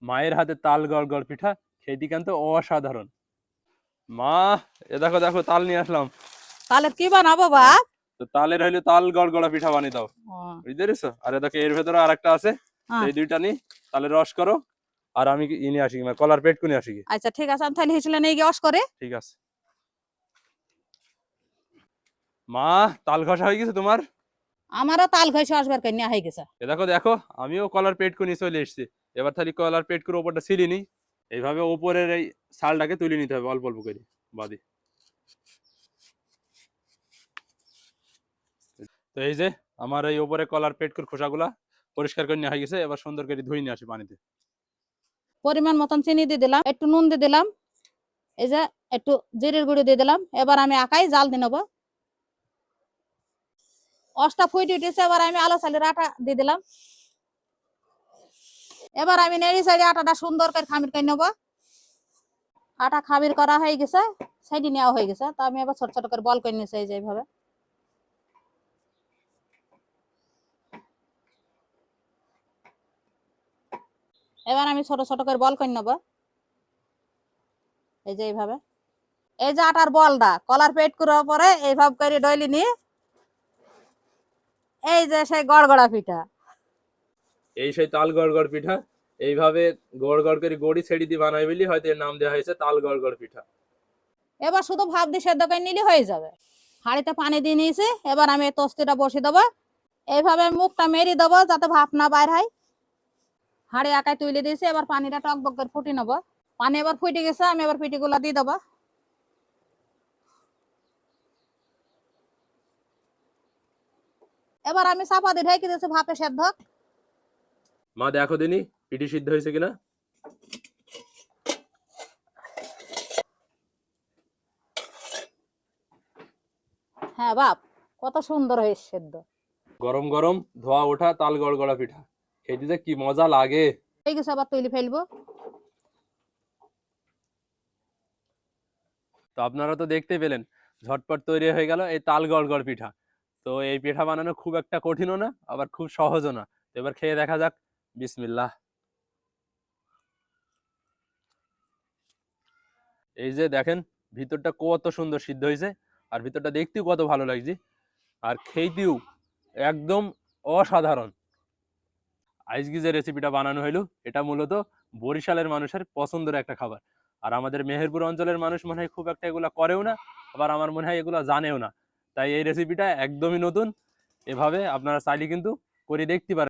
মায়ের হাতে তাল গড় পিঠা খেতে কিন্তু অসাধারণ। মা, এ দেখো দেখো তাল নিয়ে আসলাম। তাহলে কি বানাবো হ্যাঁ, বাপ? তো তালের হইলে তাল গড়গড়া পিঠা বানিয়ে দাও, ও, বুঝতে পেরেছো? আর এ দেখো এর ভেতরে আর একটা আছে, তো হ্যাঁ, এই দুইটা নি, তাহলে রস করো। আর আমি নিয়ে আসি, মানে কলার পেট নিয়ে আসি। আচ্ছা ঠিক আছে, আমি তাহলে হিসলে নিয়ে গিয়ে অস করে। ঠিক আছে মা, তাল ঘষা হয়ে গেছে তোমার? আমারও তাল ঘষে আসবার কন্যা হয়ে গেছে। এ দেখো দেখো, আমিও কলার পেট নিয়ে চলে এসেছি। এবার তাহলে কলার পেট ওপরটা ছিলি নি, এইভাবে ওপরের এই ছালটাকে তুলে নিতে হবে অল্প অল্প করে বাদি। তো এই যে আমার এই ওপরে কলার পেটকুর খোসাগুলা পরিষ্কার করে নেওয়া হয়ে গেছে, এবার সুন্দর করে ধুয়ে নিয়ে আসি পানিতে। পরিমাণ মতন চিনি দিয়ে দিলাম, একটু নুন দিয়ে দিলাম, এই যে একটু জিরের গুঁড়ি দিয়ে দিলাম। এবার আমি আকাই জাল দিয়ে নেবো। অসটা ফুটে উঠেছে, এবার আমি আলো চালের আটা দিয়ে দিলাম। এবার আমি নেড়ি সাইডে আটাটা সুন্দর করে খামির করে নেবো। আটা খামির করা হয়ে গেছে, সাইডে নেওয়া হয়ে গেছে। তো আমি এবার ছোট ছোট করে বল করে নিয়েছি এই যে এইভাবে। এবার আমি ছোট ছোট করে বল করে নেবো, এই যে এইভাবে। এই যে আটার বলটা কলার পেট করার পরে এইভাবে করে ডইলি নিয়ে, এই যে সেই গড়গড়া পিঠা। এই সেই তাল গড় পিঠা, এইভাবে গড় করে গড়ি ছেড়ে দিয়ে বানাই বলি হয়তো এর নাম দেওয়া হয়েছে তাল গড় পিঠা। এবার শুধু ভাপ দিয়ে সেদ্ধ করে নিলে হয়ে যাবে। হাঁড়িতে পানি দিয়ে নিয়েছি, এবার আমি এই তোস্তিটা বসিয়ে দেবো। এইভাবে মুখটা মেরে দেবো যাতে ভাপ না বাইর হয়। হাঁড়ি একাই তুলে দিয়েছি, এবার পানিটা টকবক করে ফুটে নেবো। পানি এবার ফুটে গেছে, আমি এবার পিঠিগুলো দিয়ে দেবো। এবার আমি চাপা দিয়ে ঢেকে দিয়েছি ভাপে সেদ্ধ। মা দেখো দিনি পিঠি সিদ্ধ হয়েছে কিনা। হ্যাঁ বাপ, কত সুন্দর হয়েছে সেদ্ধ। গরম গরম ধোয়া ওঠা তাল গড়গড়া পিঠা খেতে যে কি মজা লাগে। হয়ে গেছে, আবার তুলে ফেলবো। তো আপনারা তো দেখতে পেলেন, ঝটপট তৈরি হয়ে গেল এই তাল গড় পিঠা। তো এই পিঠা বানানো খুব একটা কঠিনও না, আবার খুব সহজও না। তো এবার খেয়ে দেখা যাক। বিসমিল্লাহ। এই যে দেখেন, ভিতরটা কত সুন্দর সিদ্ধ হয়েছে, আর ভিতরটা দেখতেও কত ভালো লাগছে, আর খেতেও একদম অসাধারণ। আজকে যে রেসিপিটা বানানো হইলো, এটা মূলত বরিশালের মানুষের পছন্দের একটা খাবার। আর আমাদের মেহেরপুর অঞ্চলের মানুষ মনে হয় খুব একটা এগুলা করেও না, আবার আমার মনে হয় এগুলা জানেও না। তাই এই রেসিপিটা একদমই নতুন। এভাবে আপনারা চাইলে কিন্তু করে দেখতে পারেন।